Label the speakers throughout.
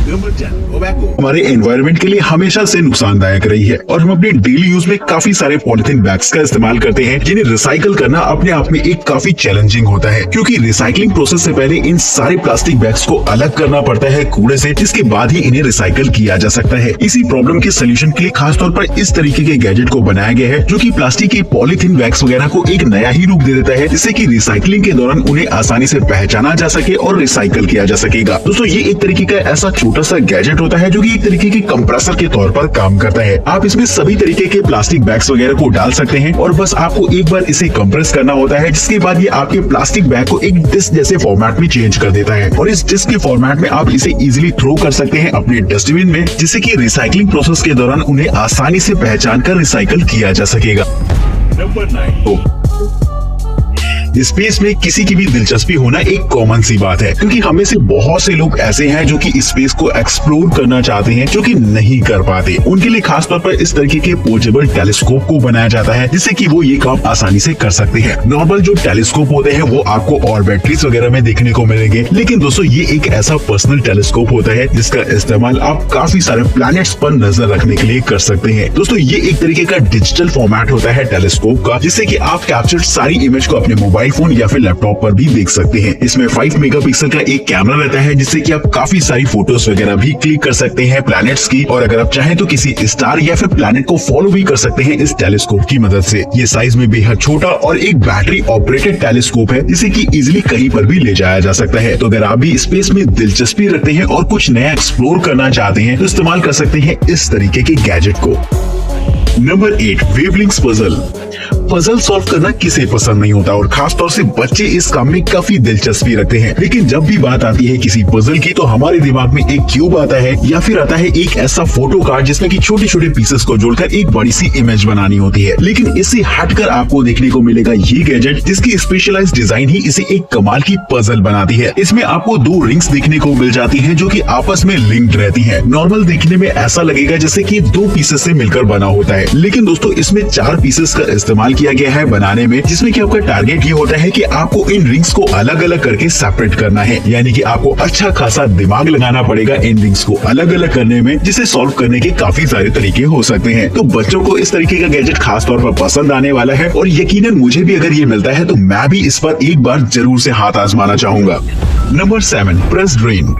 Speaker 1: Number 10, tobacco हमारे environment के लिए हमेशा से नुकसानदायक रही है और हम अपने डेली यूज में काफी सारे पॉलिथीन बैग्स का इस्तेमाल करते हैं, जिन्हें रिसाइकल करना अपने आप में एक काफी चैलेंजिंग होता है, क्योंकि रिसाइकलिंग प्रोसेस से पहले इन सारे प्लास्टिक बैग्स को अलग करना पड़ता है कूड़े से, जिसके बाद ही इन्हें रिसाइकल किया जा सकता है। इसी प्रॉब्लम के सोल्यूशन के लिए खासतौर पर इस तरीके के गैजेट को बनाया गया है, जो कि प्लास्टिक के पॉलिथीन बैग्स वगैरह को एक नया ही रूप दे देता है, जिससे कि रिसाइकलिंग के दौरान उन्हें आसानी से पहचाना जा सके और रिसाइकल किया जा सकेगा। दोस्तों, ये एक तरीके का ऐसा छोटा सा गैजेट होता है जो कि एक तरीके के कंप्रेसर के तौर पर काम करता है। आप इसमें सभी तरीके के प्लास्टिक बैग्स वगैरह को डाल सकते हैं और बस आपको एक बार इसे कंप्रेस करना होता है, जिसके बाद ये आपके प्लास्टिक बैग को एक डिस्क जैसे फॉर्मेट में चेंज कर देता है और इस डिस्क के फॉर्मेट में आप इसे इजीली थ्रो कर सकते हैं अपने डस्टबिन में, जिससे कि रिसाइकलिंग प्रोसेस के दौरान उन्हें आसानी से पहचान कर रिसाइकल किया जा सकेगा। नंबर 9, स्पेस में किसी की भी दिलचस्पी होना एक कॉमन सी बात है, क्योंकि हमें से बहुत से लोग ऐसे हैं जो कि स्पेस को एक्सप्लोर करना चाहते हैं, जो कि नहीं कर पाते। उनके लिए खास तौर पर इस तरीके के पोर्टेबल टेलीस्कोप को बनाया जाता है, जिससे कि वो ये काम आसानी से कर सकते हैं। नॉर्मल जो टेलीस्कोप होते हैं वो आपको ऑर्बिटरीज वगैरह में देखने को मिलेंगे, लेकिन दोस्तों ये एक ऐसा पर्सनल टेलीस्कोप होता है जिसका इस्तेमाल आप काफी सारे प्लैनेट्स पर नजर रखने के लिए कर सकते हैं। दोस्तों, ये एक तरीके का डिजिटल फॉर्मेट होता है टेलीस्कोप का, जिससे कि आप कैप्चर सारी इमेज को अपने मोबाइल फोन या फिर लैपटॉप पर भी देख सकते हैं। इसमें 5 मेगापिक्सल का एक कैमरा रहता है, जिससे कि आप काफी सारी फोटोज वगैरह भी क्लिक कर सकते हैं प्लैनेट्स की, और अगर आप चाहें तो किसी स्टार या फिर प्लैनेट को फॉलो भी कर सकते हैं इस टेलीस्कोप की मदद से। ये साइज में बेहद छोटा और एक बैटरी ऑपरेटेड टेलीस्कोप है, जिसे कि इजिली कहीं पर भी ले जाया जा सकता है। तो अगर आप भी स्पेस में दिलचस्पी रखते हैं और कुछ नया एक्सप्लोर करना चाहते हैं तो इस्तेमाल कर सकते हैं इस तरीके के गैजेट को। नंबर 8, वेवलिंग्स पजल सॉल्व करना किसे पसंद नहीं होता, और खास तौर से बच्चे इस काम में काफी दिलचस्पी रखते हैं। लेकिन जब भी बात आती है किसी पजल की, तो हमारे दिमाग में एक क्यूब आता है या फिर आता है एक ऐसा फोटो कार्ड जिसमें कि छोटे छोटे पीसेस को जोड़कर एक बड़ी सी इमेज बनानी होती है। लेकिन इससे हटकर आपको देखने को मिलेगा ये गैजेट, जिसकी स्पेशलाइज्ड डिजाइन ही इसे एक कमाल की पजल बनाती है। इसमें आपको 2 रिंग्स देखने को मिल जाती है जो कि आपस में लिंक्ड रहती है। नॉर्मल देखने में ऐसा लगेगा जैसे कि 2 पीसेस से मिलकर बना होता है, लेकिन दोस्तों इसमें 4 पीसेस का इस्तेमाल किया गया है बनाने में, जिसमें कि आपका टारगेट ये होता है कि आपको इन रिंग्स को अलग अलग करके सेपरेट करना है। यानी कि आपको अच्छा खासा दिमाग लगाना पड़ेगा इन रिंग्स को अलग अलग करने में, जिसे सॉल्व करने के काफी सारे तरीके हो सकते हैं। तो बच्चों को इस तरीके का गैजेट खास तौर पर पसंद आने वाला है, और यकीनन मुझे भी अगर ये मिलता है तो मैं भी इस पर एक बार जरूर से हाथ आजमाना चाहूंगा। Number 7, press drain.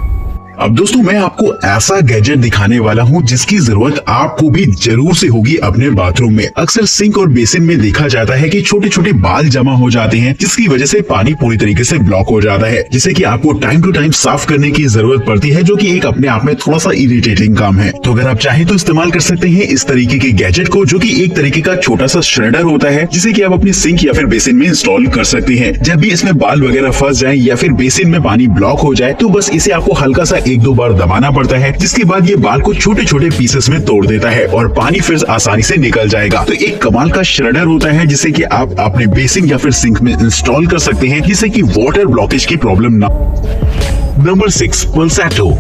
Speaker 1: अब दोस्तों, मैं आपको ऐसा गैजेट दिखाने वाला हूं जिसकी जरूरत आपको भी जरूर से होगी अपने बाथरूम में। अक्सर सिंक और बेसिन में देखा जाता है कि छोटे छोटे बाल जमा हो जाते हैं, जिसकी वजह से पानी पूरी तरीके से ब्लॉक हो जाता है, जिसे कि आपको टाइम टू टाइम साफ करने की जरूरत पड़ती है, जो कि एक अपने आप में थोड़ा सा इरिटेटिंग काम है। तो अगर आप चाहें तो इस्तेमाल कर सकते हैं इस तरीके के गैजेट को, जो कि एक तरीके का छोटा सा श्रेडर होता है, जिसे कि आप अपनी सिंक या फिर बेसिन में इंस्टॉल कर सकते हैं। जब भी इसमें बाल वगैरह फंस जाए या फिर बेसिन में पानी ब्लॉक हो जाए, तो बस इसे आपको हल्का सा 1-2 बार दबाना पड़ता है, जिसके बाद ये बाल को छोटे छोटे पीसेस में तोड़ देता है और पानी फिर आसानी से निकल जाएगा। तो एक कमाल का श्रेडर होता है, जिसे कि आप अपने बेसिन या फिर सिंक में इंस्टॉल कर सकते हैं, जिससे कि वाटर ब्लॉकेज की प्रॉब्लम ना। नंबर 6, पल्सेटो।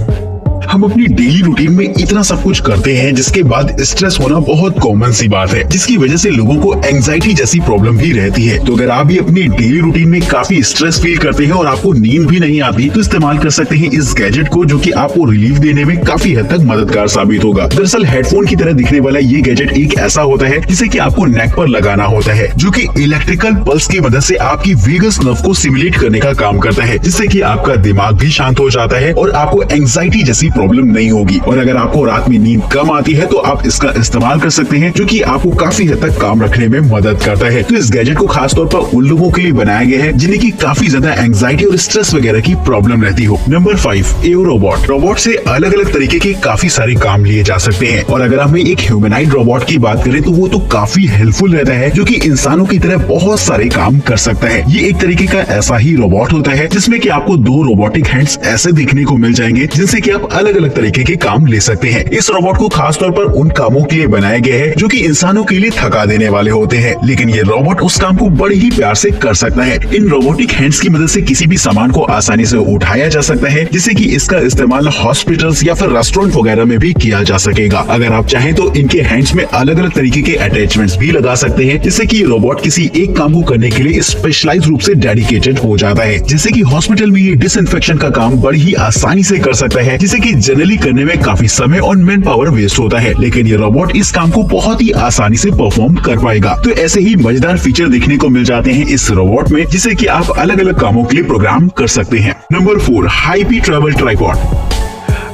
Speaker 1: हम अपनी डेली रूटीन में इतना सब कुछ करते हैं, जिसके बाद स्ट्रेस होना बहुत कॉमन सी बात है, जिसकी वजह से लोगों को एंजाइटी जैसी प्रॉब्लम भी रहती है। तो अगर आप भी अपनी डेली रूटीन में काफी स्ट्रेस फील करते हैं और आपको नींद भी नहीं आती, तो इस्तेमाल कर सकते हैं इस गैजेट को, जो कि आपको रिलीफ देने में काफी हद तक मददगार साबित होगा। दरअसल हेडफोन की तरह दिखने वाला ये गैजेट एक ऐसा होता है जिसे कि आपको नेक पर लगाना होता है, जो कि इलेक्ट्रिकल पल्स की मदद से आपकी वेगस नर्व को सिमुलेट करने का काम करता है, जिससे कि आपका दिमाग भी शांत हो जाता है और आपको एंजाइटी जैसी प्रॉब्लम नहीं होगी। और अगर आपको रात में नींद कम आती है तो आप इसका इस्तेमाल कर सकते हैं, जो कि आपको काफी हद तक काम रखने में मदद करता है। तो इस गैजेट को खास तौर पर उन लोगों के लिए बनाया गया है जिन्हें की काफी ज्यादा एंजाइटी और स्ट्रेस वगैरह की प्रॉब्लम रहती हो। नंबर 5, एओ रोबोट। रोबोट से अलग अलग तरीके के काफी सारे काम लिए जा सकते हैं, और अगर हमें एक ह्यूमनाइड रोबोट की बात करें तो वो तो काफी हेल्पफुल रहता है, जो कि इंसानों की तरह बहुत सारे काम कर सकता है। ये एक तरीके का ऐसा ही रोबोट होता है जिसमें कि आपको 2 रोबोटिक हैंड्स ऐसे दिखने को मिल जाएंगे, जिनसे कि आप अलग अलग तरीके के काम ले सकते हैं। इस रोबोट को खास तौर पर उन कामों के लिए बनाया गया है जो कि इंसानों के लिए थका देने वाले होते हैं, लेकिन ये रोबोट उस काम को बड़े ही प्यार से कर सकता है। इन रोबोटिक हैंड्स की मदद से किसी भी सामान को आसानी से उठाया जा सकता है, जिससे कि इसका इस्तेमाल हॉस्पिटल्स या फिर रेस्टोरेंट वगैरह में भी किया जा सकेगा। अगर आप चाहें तो इनके हैंड्स में अलग अलग तरीके के अटैचमेंट्स भी लगा सकते हैं, जिससे कि रोबोट किसी एक काम को करने के लिए स्पेशलाइज्ड रूप से डेडिकेटेड हो जाता है। जैसे कि हॉस्पिटल में ये डिसइंफेक्शन का काम बड़ी ही आसानी से कर सकता है, जिससे कि कि जनरली करने में काफी समय और मैन पावर वेस्ट होता है, लेकिन ये रोबोट इस काम को बहुत ही आसानी से परफॉर्म कर पाएगा। तो ऐसे ही मजेदार फीचर देखने को मिल जाते हैं इस रोबोट में, जिसे कि आप अलग अलग कामों के लिए प्रोग्राम कर सकते हैं। Number 4, high P travel tripod.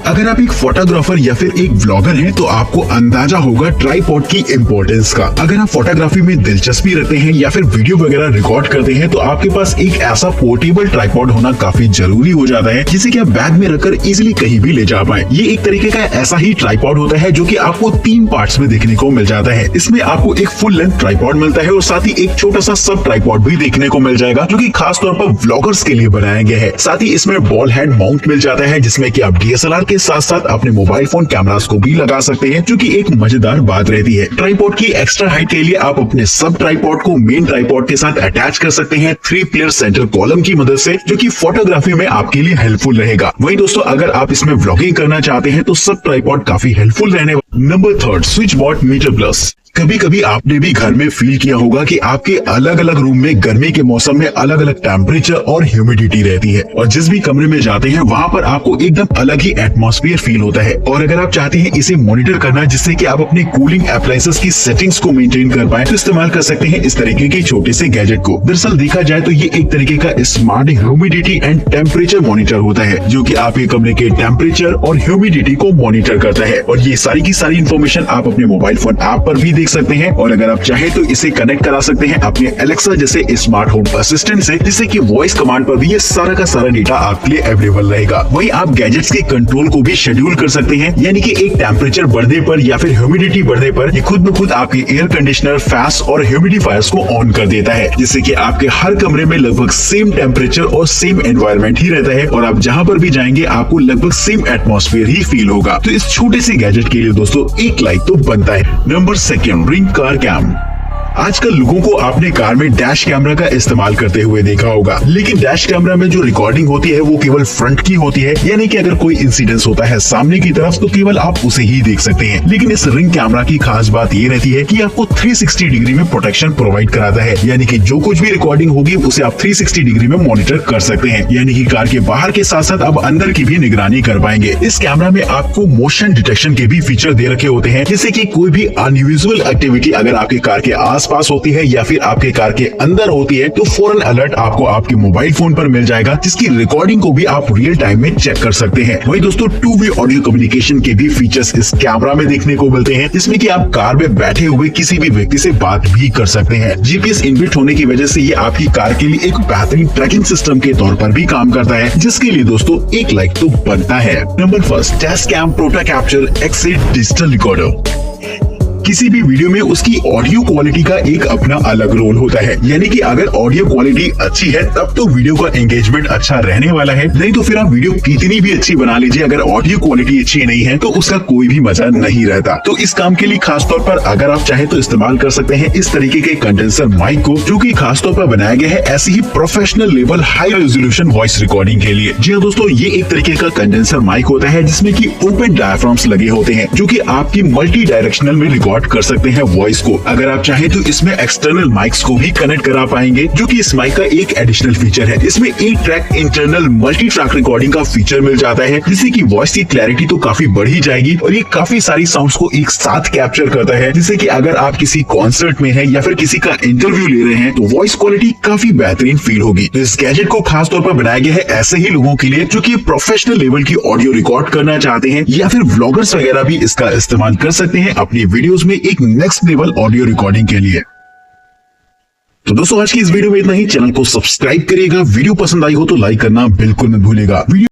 Speaker 1: अगर आप एक फोटोग्राफर या फिर एक व्लॉगर हैं तो आपको अंदाजा होगा ट्राइपॉड की इम्पोर्टेंस का। अगर आप फोटोग्राफी में दिलचस्पी रखते हैं या फिर वीडियो वगैरह रिकॉर्ड करते हैं तो आपके पास एक ऐसा पोर्टेबल ट्राइपॉड होना काफी जरूरी हो जाता है, जिसे कि आप बैग में रखकर इजीली कहीं भी ले जा पाए। ये एक तरीके का ऐसा ही ट्राइपॉड होता है जो कि आपको 3 पार्ट्स में देखने को मिल जाता है। इसमें आपको एक फुल लेंथ ट्राइपॉड मिलता है और साथ ही एक छोटा सा सब ट्राइपॉड भी देखने को मिल जाएगा, जो कि खास तौर पर व्लॉगर्स के लिए बनाया गया है। साथ ही इसमें बॉल हेड माउंट मिल जाता है, जिसमें कि आप DSLR के साथ साथ अपने मोबाइल फोन कैमरास को भी लगा सकते हैं, जो कि एक मजेदार बात रहती है। ट्राइपॉड की एक्स्ट्रा हाइट के लिए आप अपने सब ट्राइपॉड को मेन ट्राइपॉड के साथ अटैच कर सकते हैं 3 प्लेयर सेंटर कॉलम की मदद से, जो कि फोटोग्राफी में आपके लिए हेल्पफुल रहेगा। वहीं दोस्तों, अगर आप इसमें व्लॉगिंग करना चाहते हैं तो सब ट्राइपॉड काफी हेल्पफुल रहने वाला। Number 3, switch board meter plus. कभी कभी आपने भी घर में फील किया होगा कि आपके अलग अलग रूम में गर्मी के मौसम में अलग अलग टेम्परेचर और ह्यूमिडिटी रहती है, और जिस भी कमरे में जाते हैं वहाँ पर आपको एकदम अलग ही एटमॉस्फेयर फील होता है। और अगर आप चाहते हैं इसे मॉनिटर करना जिससे कि आप अपने कूलिंग अप्लायंसेस की सेटिंग्स को मेंटेन कर पाए, तो इस्तेमाल कर सकते हैं इस तरीके के छोटे से गैजेट को। दरअसल देखा जाए तो ये एक तरीके का smart humidity and temperature monitor होता है, जो कि आपके कमरे के टेम्परेचर और ह्यूमिडिटी को मॉनिटर करता है। और ये सारी की सारी इन्फॉर्मेशन आप अपने मोबाइल फोन ऐप पर भी देख सकते हैं, और अगर आप चाहें तो इसे कनेक्ट करा सकते हैं अपने एलेक्सा जैसे स्मार्ट होम असिस्टेंट से, जिससे कि वॉइस कमांड पर भी ये सारा का सारा डेटा आपके लिए अवेलेबल रहेगा। वहीं आप गैजेट्स के कंट्रोल को भी शेड्यूल कर सकते हैं, यानी कि एक टेम्परेचर बढ़ने पर या फिर ह्यूमिडिटी बढ़ने पर ये खुद ब खुद आपके एयर कंडीशनर, फैंस और ह्यूमिडिफायर्स को ऑन कर देता है, जिससे कि आपके हर कमरे में लगभग सेम टेम्परेचर और सेम एनवायरनमेंट ही रहता है, और आप जहां पर भी जाएंगे आपको लगभग सेम एटमॉस्फेयर ही फील होगा। तो इस छोटे से गैजेट के लिए दोस्तों एक लाइक तो बनता है। Number 2, ring car cam. आजकल लोगों को आपने कार में डैश कैमरा का इस्तेमाल करते हुए देखा होगा, लेकिन डैश कैमरा में जो रिकॉर्डिंग होती है वो केवल फ्रंट की होती है, यानी कि अगर कोई इंसिडेंस होता है सामने की तरफ तो केवल आप उसे ही देख सकते हैं। लेकिन इस रिंग कैमरा की खास बात ये रहती है कि आपको 360 डिग्री में प्रोटेक्शन प्रोवाइड कराता है, यानी कि जो कुछ भी रिकॉर्डिंग होगी उसे आप 360 डिग्री में मॉनिटर कर सकते हैं, यानी कि कार के बाहर के साथ साथ अब अंदर की भी निगरानी कर पाएंगे। इस कैमरा में आपको मोशन डिटेक्शन के भी फीचर दे रखे होते हैं, जिससे कि कोई भी अनयूजुअल एक्टिविटी अगर आपकी कार के आसपास होती है या फिर आपके कार के अंदर होती है तो फौरन अलर्ट आपको आपके मोबाइल फोन पर मिल जाएगा, जिसकी रिकॉर्डिंग को भी आप रियल टाइम में चेक कर सकते हैं। वही दोस्तों, 2-वे ऑडियो कम्युनिकेशन के भी फीचर्स इस कैमरा में देखने को मिलते हैं, जिसमें कि आप कार में बैठे हुए किसी भी व्यक्ति से बात भी कर सकते हैं। जीपीएस इनबिल्ट होने की वजह से ये आपकी कार के लिए एक बेहतरीन ट्रैकिंग सिस्टम के तौर पर भी काम करता है, जिसके लिए दोस्तों एक लाइक तो बनता है। Number 1, Tascam Portacapture X8 digital recorder. किसी भी वीडियो में उसकी ऑडियो क्वालिटी का एक अपना अलग रोल होता है, यानी कि अगर ऑडियो क्वालिटी अच्छी है तब तो वीडियो का एंगेजमेंट अच्छा रहने वाला है, नहीं तो फिर आप वीडियो कितनी भी अच्छी बना लीजिए, अगर ऑडियो क्वालिटी अच्छी नहीं है तो उसका कोई भी मजा नहीं रहता। तो इस काम के लिए खास तौर पर अगर आप चाहे तो इस्तेमाल कर सकते हैं इस तरीके के कंडेंसर माइक को, जो कि खास तौर पर बनाया गया है ऐसी ही professional level high resolution voice recording के लिए। जी हाँ दोस्तों, ये एक तरीके का कंडेंसर माइक होता है जिसमें की ओपन डायफ्राम्स लगे होते हैं, जो की आपकी मल्टी डायरेक्शनल में रिकॉर्ड कर सकते हैं वॉइस को। अगर आप चाहें तो इसमें एक्सटर्नल माइक्स को भी कनेक्ट करा पाएंगे, जो कि इस माइक का एक एडिशनल फीचर है। इसमें 8 track internal multi track recording का फीचर मिल जाता है, जिससे कि वॉइस की क्लैरिटी तो काफी बढ़ ही जाएगी, और ये काफी सारी साउंड्स को एक साथ कैप्चर करता है, जिससे कि अगर आप किसी कॉन्सर्ट में हैं या फिर किसी का इंटरव्यू ले रहे हैं तो वॉइस क्वालिटी काफी बेहतरीन फील होगी। तो इस गैजेट को खास तौर पर बनाया गया है ऐसे ही लोगों के लिए जो कि प्रोफेशनल लेवल की ऑडियो रिकॉर्ड करना चाहते हैं, या फिर व्लॉगर्स वगैरह भी इसका इस्तेमाल कर सकते हैं अपनी वीडियोस में एक नेक्स्ट लेवल ऑडियो रिकॉर्डिंग के लिए। तो दोस्तों, आज की इस वीडियो में इतना ही। चैनल को सब्सक्राइब करिएगा, वीडियो पसंद आई हो तो लाइक करना बिल्कुल मत भूलिएगा।